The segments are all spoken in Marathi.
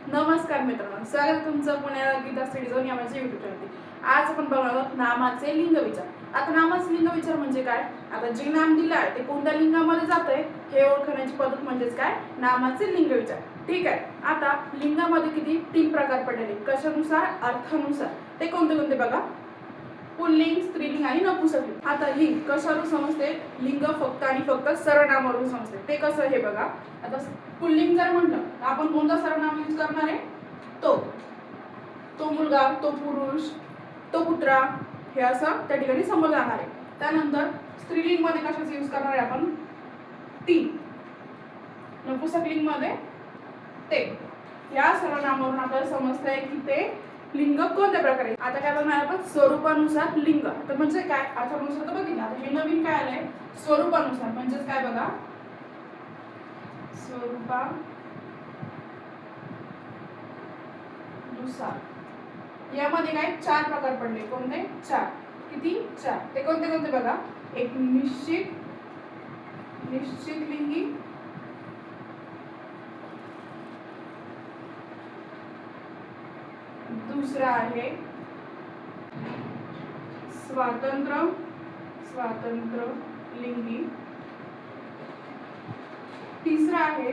नमस्कार मित्रांनो, स्वागत आहे तुमचं पुण्याला गीता स्टडी झोन या माझ्या युट्यूब चॅनलवरती. आज आपण बघणार आहोत नामाचे लिंग विचार. आता नामाचे लिंग विचार म्हणजे काय? आता जे नाम दिलं आहे ते कोणत्या लिंगामध्ये जातंय हे ओळखण्याची पद्धत म्हणजेच काय? नामाचे लिंग विचार. ठीक आहे. आता लिंगामध्ये किती 3 प्रकार पडलेले, कशानुसार? अर्थानुसार. ते कोणते कोणते बघा? पुल्लिंग, स्त्रीलिंग आणि नपुंसकलिंग. आता लिंग कशावरून समजते? लिंग फक्त आणि फक्त सर्वनामावरून समजते. ते कसं हे बघा. आता पुल्लिंग जर म्हटलं तर आपण कोणता सर्वनाम यूज करणार आहे? तो. तो मुलगा, तो पुरुष, तो कुत्रा हे असं त्या ठिकाणी समजलं जाणार आहे. त्यानंतर स्त्रीलिंग मध्ये कशाचा यूज करणार आहे आपण? ती. नपुंसकलिंग मध्ये ते. या सर्वनामावरून आपल्याला समजतंय की ते लिंग कोणत्या प्रकारे. आता काय बघणार आपण? स्वरूपानुसार लिंग. तर म्हणजे काय? अर्थानुसार तर बघितलं. आता हे नवीन काय आलंय? स्वरूपानुसार म्हणजेच काय बघा? स्वरूपानुसार. यामध्ये काय 4 प्रकार पडले. कोणते? 4. किती? 4. ते कोणते कोणते बघा? एक निश्चित लिंगी, दुसरा आहे स्वातंत्र्य लिंगी, तिसरा आहे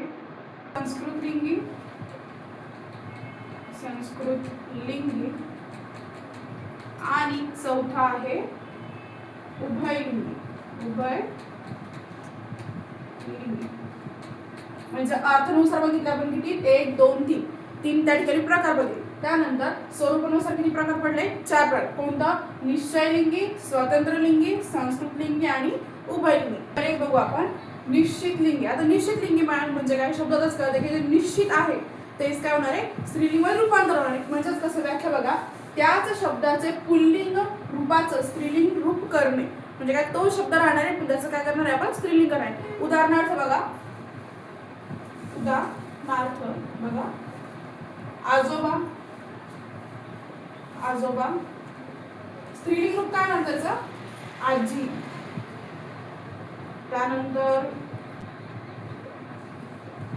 संस्कृत लिंगी आणि चौथा आहे उभयलिंगी. म्हणजे अर्थानुसार बघितलं आपण किती? 1 2 3 त्या ठिकाणी प्रकार बघितले. त्यानंतर स्वरूपानुसार किती प्रकार पडले? 4 प्रकार. कोणता? निश्चयलिंगी, स्वतंत्रलिंगी, संस्कृतलिंगी आणि उभयलिंगी. तर एक बघू आपण निश्चितलिंगी. आता निश्चितलिंगी म्हणजे काय? शब्दातच कळते की जे निश्चित आहे तेच काय होणार आहे? स्त्रीलिंगमध्ये रूपांतर होणार आहे. म्हणजेच कसं व्याख्या बघा, त्याच शब्दाचे पुल्लिंग रूपाचं स्त्रीलिंग रूप करणे. म्हणजे काय? तो शब्द राहणार आहे पण त्याचं काय करणार आहे आपण? स्त्रीलिंग करणार आहे. उदाहरणार्थ बघा, आजोबा. स्त्रीलिंग रूप काय म्हणतात त्याचं? आजी. त्यानंतर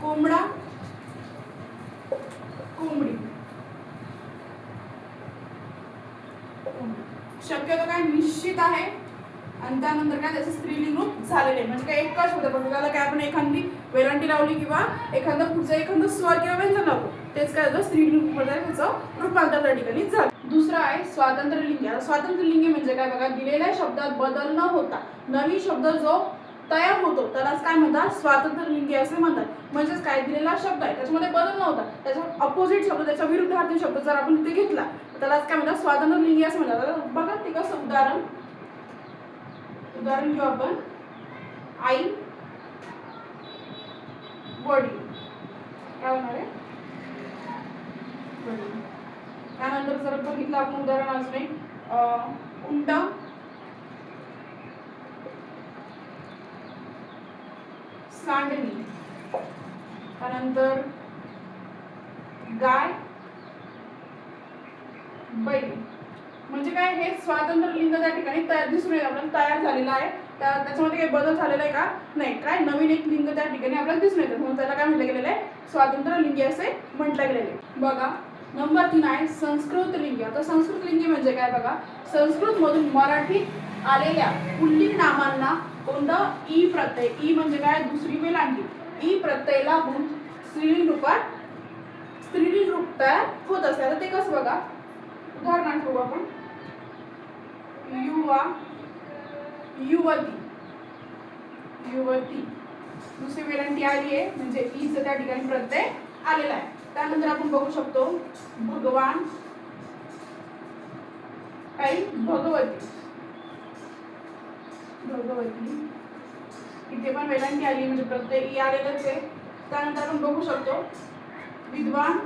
कोंबडा, कोंबडी. शक्यतो काय? निश्चित आहे आणि त्यानंतर काय? त्याचं स्त्रीलिंग रूप झालेले. म्हणजे काय? एकच शब्द पण त्याला काय आपण एखादी वेलांटी लावली किंवा एखादं स्वर किंवा व्यंजन लावतो तेच काय होतं? स्त्रीलिंग मध्ये त्याचं रूपांतर त्या ठिकाणी झालं. दुसरा आहे स्वातंत्र्यलिंगी. स्वातंत्र्यलिंगी म्हणजे काय बघा? दिलेल्या शब्दात बदल न होता नवीन शब्द जो तयार होतो त्यालाच काय म्हणतात? स्वातंत्र्यलिंगी असे म्हणतात. म्हणजेच काय? दिलेला शब्द आहे त्याच्यामध्ये बदल नव्हता, त्याच्या अपोजिट शब्द, त्याच्या विरुद्धार्थी शब्द जर आपण तिथे घेतला तर त्यालाच काय म्हणतात? स्वातंत्र्यलिंगी असं म्हणतात. बघा ते कसं? उदाहरण घेऊ आपण. आई, वडील. काय होणार आहे? वडील. त्यानंतर जर बघितलं आपण उदाहरण अजून एक, उंट, सांडणी. त्यानंतर गाय, बैल. म्हणजे काय? हे स्वातंत्र्य लिंग त्या ठिकाणी दिसून येत आपल्याला तयार झालेला आहे. त्याच्यामध्ये काही बदल झालेला आहे का? नाही. काय? नवीन एक लिंग त्या ठिकाणी आपल्याला दिसून येतं म्हणून त्याला काय म्हटलं गेलेलं आहे? स्वातंत्र्य लिंगी असे म्हटलं गेलेले आहे. बघा नंबर 3 आहे संस्कृत लिंगी. आता संस्कृत लिंगी म्हणजे काय बघा? संस्कृत मधून मराठीत आलेल्या पुल्लिंग नामांना कोणतं? ई प्रत्यय. ई म्हणजे काय? दुसरी वेलांटी. ई प्रत्यय लागून स्त्रीलिंग रूप तयार होत असते. आता ते कसं बघा? उदाहरणार्थ बघू आपण. युवा, युवती. दुसरी वेलांटी आली आहे म्हणजे ईचं त्या ठिकाणी प्रत्यय आलेला आहे. त्यानंतर आपण बघू शकतो भगवान, काही भगवती. इथे पण वेलांटी आली म्हणजे प्रत्यय ई आलेलंच आहे. त्यानंतर आपण बघू शकतो विद्वान,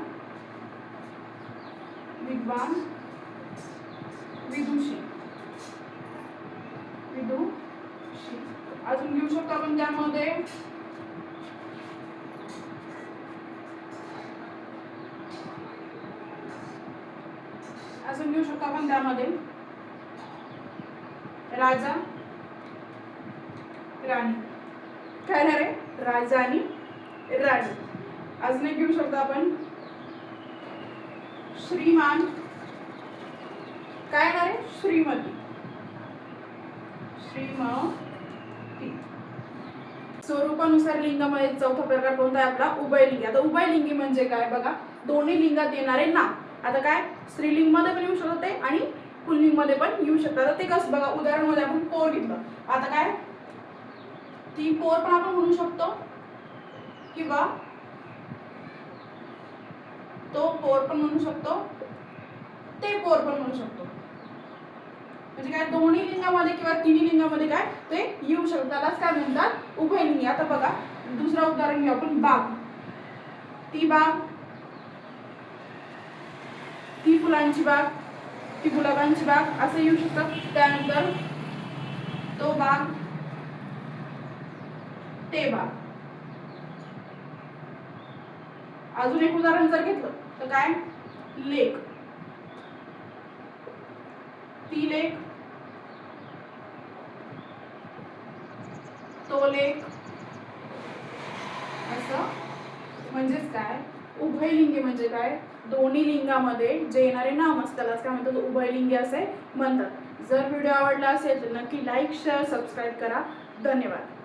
विदुषी. अजून घेऊ शकतो आपण त्यामध्ये राजा, राणी. काय रे? राजा आणि राणी. अजून एक घेऊ शकतो आपण श्रीमान काय येणार आहे? श्रीमती. श्रीमती. स्वरूपानुसार लिंगामध्ये चौथा प्रकार कोणता आहे आपला? उभयलिंगी. आता उभयलिंगी म्हणजे काय बघा, दोन्ही लिंगात येणारे नाम. आता काय, स्त्रीलिंग मध्ये पण येऊ शकते आणि पुल्लिंग मध्ये पण येऊ शकतात. आता ते कसं बघा, उदाहरण मध्ये आपण पोर घेतलं. आता काय, ती पोर पण आपण म्हणू शकतो किंवा तो पोर पण म्हणू शकतो, ते पोर पण म्हणू शकतो. म्हणजे काय, दोन्ही लिंगामध्ये किंवा तिन्ही लिंगामध्ये काय ते येऊ शकतात. त्यालाच काय म्हणतात? उभयलिंगी. आता बघा दुसरं उदाहरण घेऊ आपण, बाग. ती बाग, ती फुलांची बाग, ती गुलाबांची बाग असं येऊ शकतं. त्यानंतर तो बाग, ते बाग. अजून एक उदाहरण जर घेतलं तर काय, लेक. ती लेक, तो लेक असं. म्हणजेच काय, उभयलिंगी म्हणजे काय, दोन्ही लिंगामध्ये जे येणारे नाम असतात त्यालाच काय म्हणतात? उभयलिंगी असे म्हणतात. जर व्हिडिओ आवडला असेल तर नक्की लाईक, शेअर, सबस्क्राईब करा. धन्यवाद.